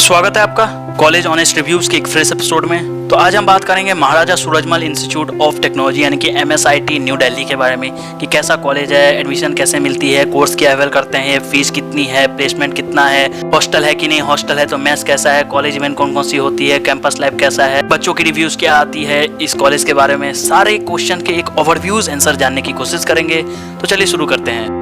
स्वागत है आपका कॉलेज ऑनेस्ट रिव्यूज के एक फ्रेश एपिसोड में। तो आज हम बात करेंगे महाराजा सूरजमल इंस्टीट्यूट ऑफ टेक्नोलॉजी यानी कि MSIT न्यू दिल्ली के बारे में कि कैसा कॉलेज है, एडमिशन कैसे मिलती है, कोर्स क्या अवेल करते हैं, फीस कितनी है, प्लेसमेंट कितना है, हॉस्टल है कि नहीं, हॉस्टल है तो मेस कैसा है, कॉलेज इवेंट कौन कौन सी होती है, कैंपस लाइफ कैसा है, बच्चों की रिव्यूज क्या आती है, इस कॉलेज के बारे में सारे क्वेश्चन के एक ओवरव्यूज आंसर जानने की कोशिश करेंगे। तो चलिए शुरू करते हैं।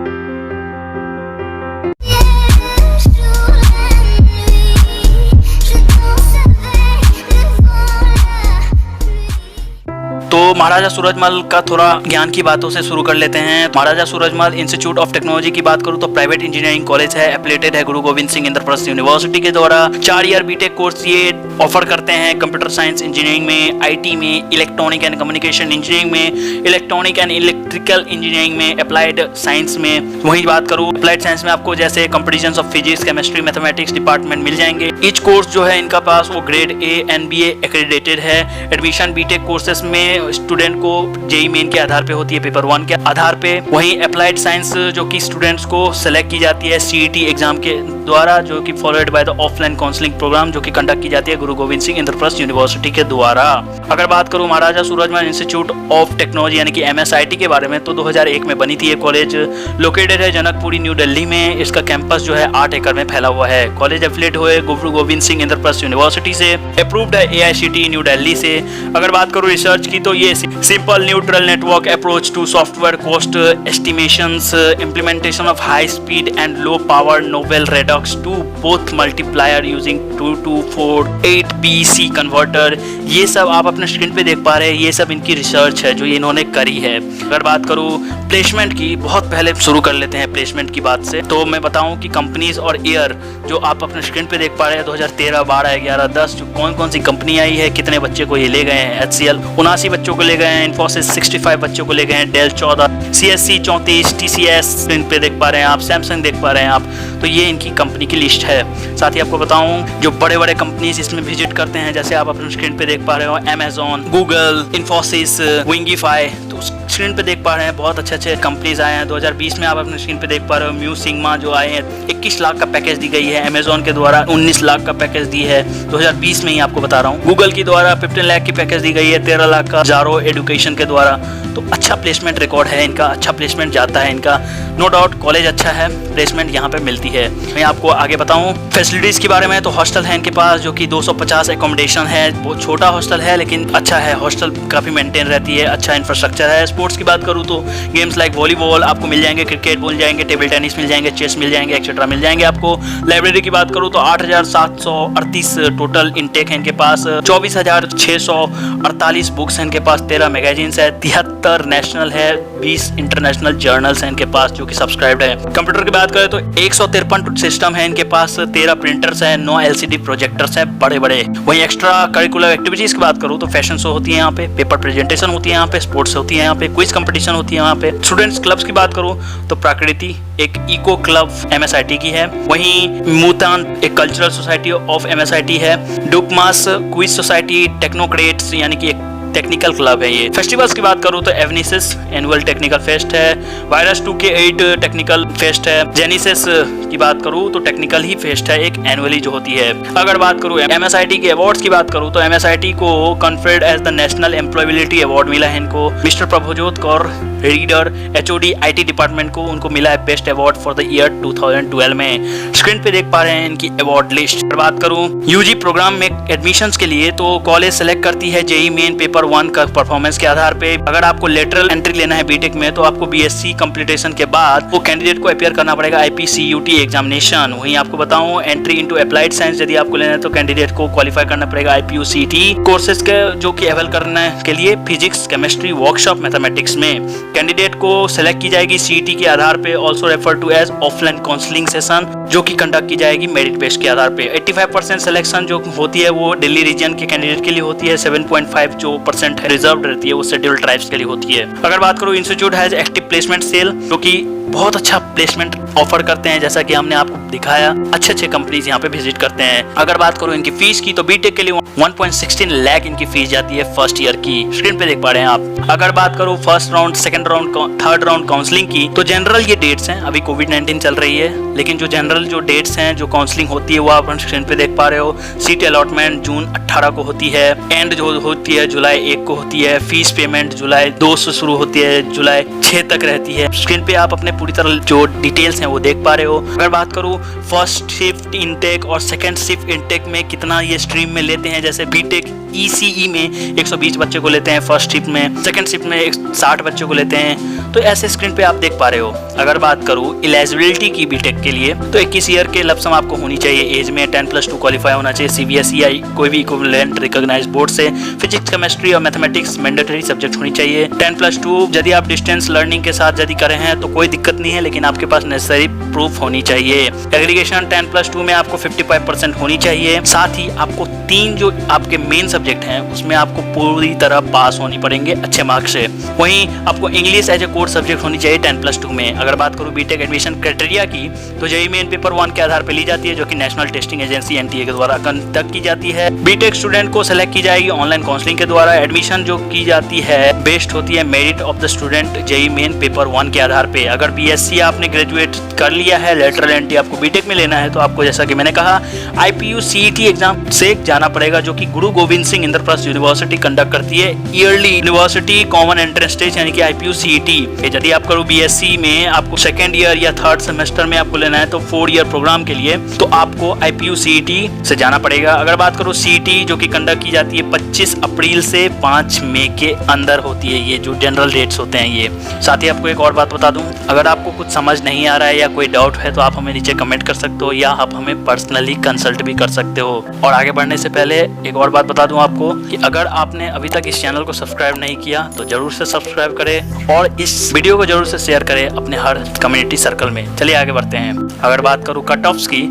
तो महाराजा सूरजमल का थोड़ा ज्ञान की बातों से शुरू कर लेते हैं। Maharaja Surajmal institute of technology की बात करूं तो प्राइवेट इंजीनियरिंग कॉलेज है, एफिलिएटेड है गुरु गोविंद सिंह इंद्रप्रस्थ यूनिवर्सिटी के द्वारा। 4 ईयर बीटेक कोर्स ये ऑफर करते हैं कंप्यूटर साइंस इंजीनियरिंग में, IT में, इलेक्ट्रॉनिक एंड कम्युनिकेशन इंजीनियरिंग में, इलेक्ट्रॉनिक एंड इलेक्ट्रिकल इंजीनियरिंग में, अप्लाइड साइंस में। वहीं बात करूं अप्लाइड साइंस में आपको जैसे competitions of physics, chemistry, mathematics department मिल जाएंगे। ईच कोर्स जो है इनका पास वो grade A and BA accredited है। एडमिशन बीटेक कोर्सेज में स्टूडेंट को जेई मेन के आधार पे होती है, पेपर 1 के आधार पे। वहीं अप्लाइड साइंस जो कि स्टूडेंट्स को सेलेक्ट की जाती है CET एग्जाम के द्वारा, जो कि followed by the offline counselling programme जो कि कंडक्ट की जाती है गुरु गोविंद सिंह इंद्रप्रस्थ यूनिवर्सिटी के द्वारा। अगर बात करूं महाराजा सूरजमल इंस्टीट्यूट ऑफ टेक्नोलॉजी यानी कि MSIT के बारे में तो 2001 में बनी थी ये कॉलेज। लोकेटेड है जनकपुरी न्यू दिल्ली में। इसका कैंपस जो है 8 एकड़ में फैला हुआ है। कॉलेज एफिलिएट हुए गुरु गोविंद सिंह इंद्रप्रस्थ यूनिवर्सिटी से, अप्रूव्ड है AICTE न्यू दिल्ली से। अगर बात करूं रिसर्च की तो ये simple neutral network approach to software cost estimations, implementation of high speed and low power novel radix two Booth multiplier using 2248BC converter, ये सब आप अपने स्क्रीन पे देख पा रहे हैं। ये सब इनकी रिसर्च है जो ये इन्होंने करी है। अगर बात करूं प्लेसमेंट की, बहुत पहले शुरू कर लेते हैं प्लेसमेंट की बात से। तो मैं बताऊं कि कंपनीज और ईयर जो आप अपने स्क्रीन पे देख पा रहे हैं 2013, 12, 11, 10 जो कौन कौन सी कंपनी आई है, कितने बच्चे को ये ले गए हैं। HCL 79 बच्चों को ले गए हैं, इन्फोसिस 65 बच्चों को ले गए हैं, डेल 14, CSC 34, TCS इन पे देख पा रहे हैं आप, सैमसंग देख पा रहे हैं आप। तो ये इनकी कंपनी की लिस्ट है। साथ ही आपको बताऊं जो बड़े बड़े कंपनीज इसमें विजिट करते हैं, जैसे आप अपने स्क्रीन पे देख पा रहे हो Amazon, गूगल, इन्फोसिस, विंगीफाई, तो स्क्रीन पे देख पा रहे हैं बहुत अच्छे अच्छे कंपनीज आए हैं। 2020 में आप अपने स्क्रीन पे देख पा रहे हो म्यू सिग्मा जो आए हैं, 21 लाख का पैकेज दी गई है। अमेजोन के द्वारा 19 लाख का पैकेज दी है 2020 में ही आपको बता रहा हूँ। गूगल की द्वारा 15 लाख की पैकेज दी गई है, 13 लाख का जारो एडुकेशन के द्वारा। तो अच्छा प्लेसमेंट रिकॉर्ड है इनका, अच्छा प्लेसमेंट जाता है इनका, नो डाउट। कॉलेज अच्छा है, प्लेसमेंट यहाँ पे मिलती है। मैं आपको आगे बताऊँ फैसिलिटीज के बारे में तो हॉस्टल है इनके पास जो कि 250 एकोमोडेशन है। बहुत छोटा हॉस्टल है लेकिन अच्छा है, हॉस्टल काफी मेंटेन रहती है, अच्छा इंफ्रास्ट्रक्चर है। स्पोर्ट्स की बात करूँ तो गेम्स लाइक वॉलीबॉल आपको मिल जाएंगे, क्रिकेट मिल जाएंगे, टेबल टेनिस मिल जाएंगे, चेस मिल जाएंगे, एक्सेट्रा मिल जाएंगे आपको। लाइब्रेरी की बात करूँ तो 8738 टोटल इनटेक है इनके पास, 24648 बुक्स हैं इनके पास, 13 मैगजीन्स है, 73 नेशनल है, 20 इंटरनेशनल जर्नल्स हैं इनके पास जो कि सब्सक्राइब्ड है। कंप्यूटर की बात करें तो 153 सिस्टम है इनके पास, 13 प्रिंटर्स है, 9 LCD प्रोजेक्टर्स है बड़े बड़े। वहीं एक्स्ट्रा करिकुलर एक्टिविटीज की बात करूँ तो फैशन शो होती है यहाँ पे, पेपर प्रेजेंटेशन होती है यहाँ पे, स्पोर्ट्स होती है यहाँ पे, क्विज कंपटीशन होती है यहाँ पे। स्टूडेंट्स क्लब्स की बात करूँ तो प्रकृति एक इको क्लब MSIT की है, वहीं मूतान एक कल्चरल सोसाइटी ऑफ MSIT है, डुकमास क्विज सोसाइटी, टेक्नोक्रेट्स यानी कि एक टेक्निकल क्लब है ये। फेस्टिवल्स की बात करूँ तो एवनिसिस एनुअल टेक्निकल फेस्ट है, वायरस 2K8 टेक्निकल फेस्ट है, जेनिसिस की बात करूँ तो टेक्निकल ही फेस्ट है एक एनुअली जो होती है। अगर बात करूँ MSIT के अवार्ड्स की बात करूँ तो MSIT को conferred as the national employability award मिला है इनको। Mr Prabhjot Kaur reader HOD IT department को उनको मिला है best award for the year 2012 में। स्क्रीन पे देख पा रहे हैं इनकी अवार्ड लिस्ट। बात करूँ UG प्रोग्राम में एडमिशंस के लिए तो कॉलेज सेलेक्ट करती है जेई मेन पेपर 1 का परफॉर्मेंस के आधार पे। अगर आपको लेटरल एंट्री लेना है बीटेक में तो आपको BSc कंप्लीटेशन के बाद वो कैंडिडेट को अपियर करना पड़ेगा IPCUT एग्जामिनेशन। वहीं आपको बताऊं एंट्री इनटू अप्लाइड साइंस यदि आपको लेना है तो कैंडिडेट को क्वालिफाई करना पड़ेगा IPUCT कोर्सेज के जो कि अवेल करने के लिए फिजिक्स, केमिस्ट्री, वर्कशॉप, मैथमेटिक्स में। कैंडिडेट को सेलेक्ट की जाएगी CET के आधार पे, also refer to as offline counselling session जो कि कंडक्ट की जाएगी मेरिट बेस के आधार पे। 85% सिलेक्शन जो होती है वो दिल्ली रीजन के कैंडिडेट के लिए होती है, 7.5 जो 25% रिजर्व रहती है, वो शेड्यूल्ड ट्राइब्स के लिए होती है। अगर बात करूँ, institute has active placement cell, जो कि बहुत अच्छा प्लेसमेंट ऑफर करते हैं, जैसा कि हमने आपको दिखाया। अच्छे कंपनीज यहाँ पे विजिट करते हैं। अगर बात करूँ इनकी फीस की, तो बीटेक के लिए 1.16 लाख इनकी फीस जाती है फर्स्ट ईयर की। स्क्रीन पे देख पा रहे हैं आप। अगर बात करूँ first round, second round, third round counselling की, तो जनरल ये डेट्स हैं। अभी कोविड-19 चल रही है, लेकिन जो जनरल जो डेट्स हैं, जो काउंसलिंग होती है, वो आप स्क्रीन पे देख पा रहे हो। सीट अलॉटमेंट जून 18 को होती है, एंड जो होती है जुलाई 1 को होती है। फीस पेमेंट जुलाई 2 से शुरू होती है, जुलाई 6 तक रहती है। स्क्रीन पे आप अपने पूरी तरह जो डिटेल्स हैं वो देख पा रहे हो। अगर बात करूँ फर्स्ट शिफ्ट इनटेक और सेकंड शिफ्ट इनटेक में कितना ये स्ट्रीम में लेते हैं, जैसे बीटेक ECE में 120 बच्चे को लेते हैं फर्स्ट शिफ्ट में, सेकंड शिफ्ट में 60 बच्चे को लेते हैं, तो ऐसे स्क्रीन पे आप देख पा रहे हो। अगर बात करूँ एलिजिबिलिटी की बीटेक के लिए, तो 21 ईयर के लमसम आपको होनी चाहिए एज में, 10+2 क्वालिफाई होना चाहिए CBSE या कोई भी इक्विवेलेंट रिकॉग्नाइज बोर्ड से। फिजिक्स, केमिस्ट्री और मैथमेटिक्स मैंडेटरी सब्जेक्ट होनी चाहिए। 10+2 यदि आप डिस्टेंस लर्निंग के साथ यदि करें हैं तो कोई दिक्कत नहीं है, लेकिन आपके पास नेसेसरी प्रूफ होनी चाहिए। एग्रीगेशन 10+2 में आपको 55% होनी चाहिए। साथ ही आपको 3 जो आपके मेन सब्जेक्ट हैं उसमें आपको पूरी तरह पास होनी पड़ेंगे अच्छे मार्क्स से। वहीं आपको English as a core subject होनी चाहिए 10+2 में। अगर बात करूँ बीटेक एडमिशन क्राइटेरिया की, तो जेईई मेन पेपर 1 के आधार पर ली जाती है, जो कि नेशनल टेस्टिंग एजेंसी NTA के द्वारा कंडक्ट की जाती है। बीटेक स्टूडेंट को सेलेक्ट की जाएगी ऑनलाइन काउंसलिंग के द्वारा। एडमिशन जो की जाती है बेस्ड होती है merit of the student JEE main paper 1 के आधार पे। अगर BSc आपने ग्रेजुएट कर लिया है, लेटरल एंट्री आपको बीटेक में लेना है, तो आपको जैसा कि मैंने कहा IPU CET एग्जाम से जाना पड़ेगा, जो कि गुरु गोविंद सिंह इंद्रप्रस्थ यूनिवर्सिटी कंडक्ट करती है। Yearly university common entrance test यानी कि IPU CET। यदि आप करो BSc में आपको सेकेंड ईयर या थर्ड सेमेस्टर में आपको लेना है, तो 4 ईयर प्रोग्राम के लिए तो आपको IPU CET से जाना पड़ेगा। अगर बात करो CET जो कि कंडक्ट की जाती है 25 अप्रैल से 5 मई के अंदर होती है, ये जो जनरल डेट्स होते हैं ये। साथ ही आपको एक और बात बता दूं, अगर आपको कुछ समझ नहीं आ रहा है या कोई डाउट है तो आप हमें नीचे कमेंट कर सकते हो, या आप हमें पर्सनली कंसल्ट भी कर सकते हो। और आगे बढ़ने से पहले एक और बात बता दूं आपको कि अगर आपने अभी तक इस चैनल को सब्सक्राइब नहीं किया तो जरूर से सब्सक्राइब करें और इस वीडियो को जरूर से शेयर करें अपने हर कम्युनिटी सर्कल में। चलिए आगे बढ़ते हैं। अगर बात करूँ कट ऑफ्स की,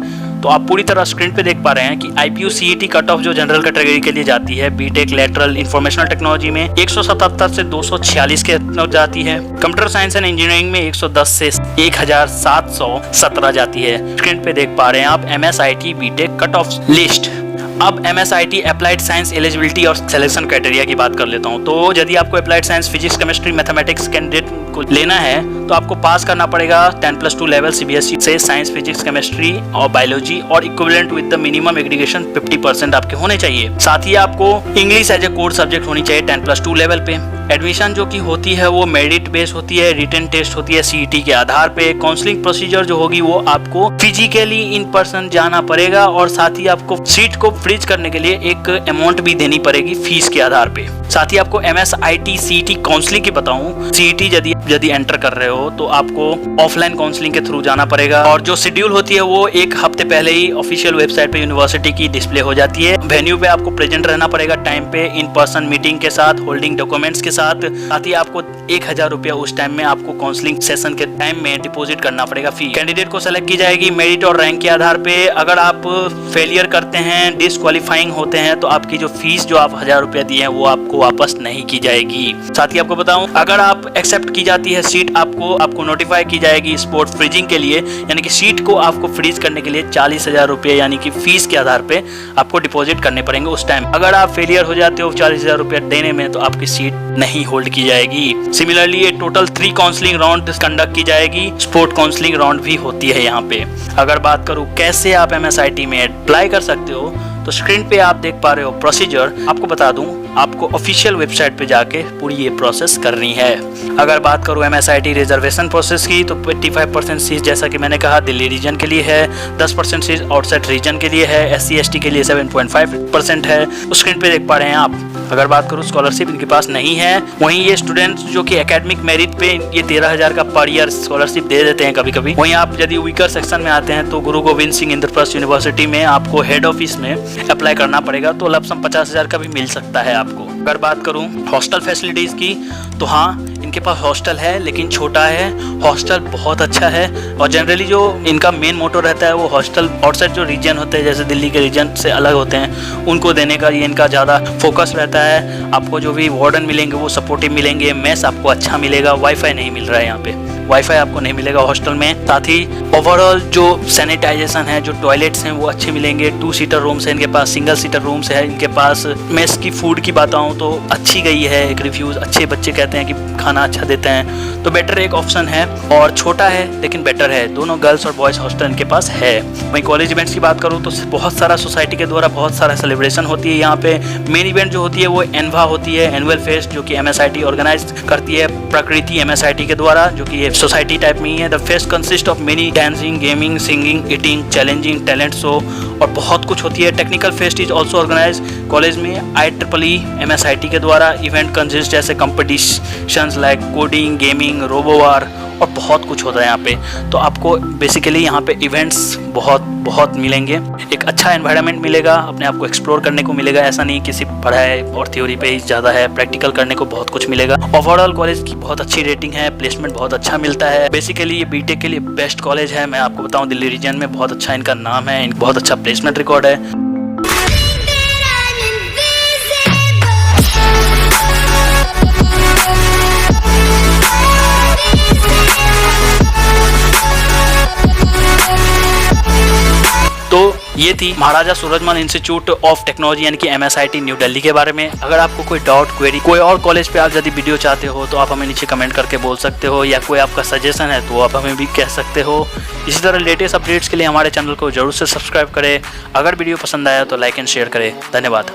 तो आप पूरी तरह स्क्रीन पे देख पा रहे हैं कि IPU CET कट ऑफ जो जनरल कैटेगरी के लिए जाती है, बीटेक लेटरल इंफॉर्मेशनल टेक्नोलॉजी में 177 से 246 के जाती है। कंप्यूटर साइंस एंड इंजीनियरिंग में 110 से 1717 जाती है। स्क्रीन पे देख पा रहे हैं आप MSIT B Tech cut off list. अब MSIT अप्लाइड साइंस एलिजिबिलिटी और सिलेक्शन क्राइटेरिया की बात कर लेता हूं। तो यदि आपको applied science, physics, chemistry, mathematics candidate को लेना है तो आपको पास करना पड़ेगा 10+2 लेवल CBSE से साइंस, फिजिक्स, केमिस्ट्री और बायोलॉजी, और equivalent with the minimum aggregation 50% आपके होने चाहिए। साथ ही आपको English as a core subject होनी चाहिए 10+2 लेवल पे। एडमिशन जो की होती है वो मेरिट बेस्ड होती है, रिटन टेस्ट होती है CET के आधार पे। काउंसलिंग प्रोसीजर जो होगी वो आपको फिजिकली इन पर्सन जाना पड़ेगा, और साथ ही आपको सीट को फ्रीज करने के लिए एक अमाउंट भी देनी पड़ेगी फीस के आधार पे। साथ ही आपको MSIT CET काउंसलिंग की बताऊं, CET यदि एंटर कर रहे हो तो आपको ऑफलाइन काउंसलिंग के थ्रू जाना पड़ेगा, और जो शेड्यूल होती है वो 1 हफ्ते पहले ही ऑफिशियल वेबसाइट पे यूनिवर्सिटी की डिस्प्ले हो जाती है। वेन्यू पे आपको प्रेजेंट रहना पड़ेगा टाइम पे, इन पर्सन मीटिंग के साथ, होल्डिंग डॉक्यूमेंट्स के साथ ही आपको 1000 रुपया उस टाइम में आपको काउंसलिंग सेशन के टाइम में डिपॉजिट करना पड़ेगा फी। कैंडिडेट को सेलेक्ट की जाएगी मेरिट और रैंक के आधार पे। अगर आप फेलियर करते हैं, डिसक्वालीफाइंग होते हैं, तो आपकी जो फीस जो आप 1000 रुपया दिए हैं वो आपको वापस नहीं की जाएगी। साथ ही आपको बताऊं, अगर आप एक्सेप्ट की जाती है सीट, आपको नोटिफाई की जाएगी स्पॉट फ्रीजिंग के लिए, यानी कि सीट को आपको फ्रीज करने के लिए 40,000 रुपये यानी कि फीस के आधार पे आपको डिपॉजिट करने पड़ेंगे उस टाइम। अगर आप फेलियर हो जाते हो 40,000 रुपये देने में तो आपकी सीट नहीं होल्ड की जाएगी। सिमिलरली ये टोटल 3 काउंसलिंग राउंड कंडक्ट की जाएगी, स्पोर्ट काउंसलिंग राउंड भी होती है यहाँ पे। अगर बात करूँ कैसे आप MSIT में अप्लाई कर सकते हो, तो स्क्रीन पे आप देख पा रहे हो प्रोसीजर। आपको बता दूं, आपको ऑफिशियल वेबसाइट पे जाके पूरी ये प्रोसेस करनी है। अगर बात करूं MSIT रिजर्वेशन प्रोसेस की, तो 25% सीट जैसा कि मैंने कहा दिल्ली रीजन के लिए है, 10% सीट आउटसाइड रीजन के लिए है, SC ST के लिए 7.5% है। उस स्क्रीन पे देख पा रहे हैं आप। अगर बात करूं स्कॉलरशिप इनके पास नहीं है, वहीं ये स्टूडेंट्स जो कि एकेडमिक मेरिट पे ये 13,000 का पर ईयर स्कॉलरशिप दे देते हैं कभी कभी। वहीं आप यदि वीकर सेक्शन में आते हैं तो गुरु गोविंद सिंह इंद्रप्रस्थ यूनिवर्सिटी में आपको हेड ऑफिस में अप्लाई करना पड़ेगा, तो लमसम 50,000 का भी मिल सकता है आपको। अगर बात करूं हॉस्टल फैसिलिटीज की, तो हाँ, इनके पास हॉस्टल है लेकिन छोटा है, हॉस्टल बहुत अच्छा है। और जनरली जो इनका मेन मोटो रहता है वो हॉस्टल आउटसाइड जो रीजन होते हैं जैसे दिल्ली के रीजन से अलग होते हैं उनको देने का ये इनका ज़्यादा फोकस रहता है। आपको जो भी वार्डन मिलेंगे वो सपोर्टिव मिलेंगे, मेस आपको अच्छा मिलेगा, वाईफाई नहीं मिल रहा है यहाँ पे, वाईफाई आपको नहीं मिलेगा हॉस्टल में। साथ ही ओवरऑल जो सैनिटाइजेशन है, जो टॉयलेट्स हैं वो अच्छे मिलेंगे। 2 सीटर रूम्स है इनके पास, सिंगल सीटर रूम्स है इनके पास। मेस की फूड की बात आऊँ तो अच्छी गई है, एक रिव्यूज़ अच्छे, बच्चे कहते हैं कि खाना अच्छा देते हैं, तो बेटर एक ऑप्शन है। और छोटा है लेकिन बेटर है, दोनों गर्ल्स और बॉयज़ हॉस्टल इनके पास है। वहीं कॉलेज इवेंट्स की बात करूँ तो बहुत सारा सोसाइटी के द्वारा बहुत सारा सेलिब्रेशन होती है यहाँ पे। मेन इवेंट जो होती है वो एनवा होती है, एनुअल फेस्ट, जो कि MSIT ऑर्गेनाइज करती है, प्रकृति MSIT के द्वारा, जो कि ये सोसाइटी टाइप में ही है। The fest consist of many dancing, gaming, singing, eating, challenging, talent show और बहुत कुछ होती है। Technical fest is also organise college में IEEE MSIT के द्वारा। इवेंट कंसिस्ट जैसे competitions like coding, gaming, robowar और बहुत कुछ होता है यहाँ पे। तो आपको बेसिकली यहाँ पे इवेंट्स बहुत मिलेंगे, एक अच्छा एनवायरनमेंट मिलेगा, अपने आप को एक्सप्लोर करने को मिलेगा। ऐसा नहीं कि सिर्फ पढ़ाई और थ्योरी पे ही ज़्यादा है, प्रैक्टिकल करने को बहुत कुछ मिलेगा। ओवरऑल कॉलेज की बहुत अच्छी रेटिंग है, प्लेसमेंट बहुत अच्छा मिलता है। बेसिकली ये बीटेक के लिए बेस्ट कॉलेज है। मैं आपको बताऊँ दिल्ली रीजन में बहुत अच्छा इनका नाम है, बहुत अच्छा प्लेसमेंट रिकॉर्ड है। तो ये थी महाराजा सूरजमल इंस्टीट्यूट ऑफ टेक्नोलॉजी यानी कि MSIT न्यू दिल्ली के बारे में। अगर आपको कोई डाउट, क्वेरी, कोई और कॉलेज पे आप यदि वीडियो चाहते हो तो आप हमें नीचे कमेंट करके बोल सकते हो, या कोई आपका सजेशन है तो आप हमें भी कह सकते हो। इसी तरह लेटेस्ट अपडेट्स के लिए हमारे चैनल को जरूर से सब्सक्राइब करें। अगर वीडियो पसंद आया तो लाइक एंड शेयर करें। धन्यवाद।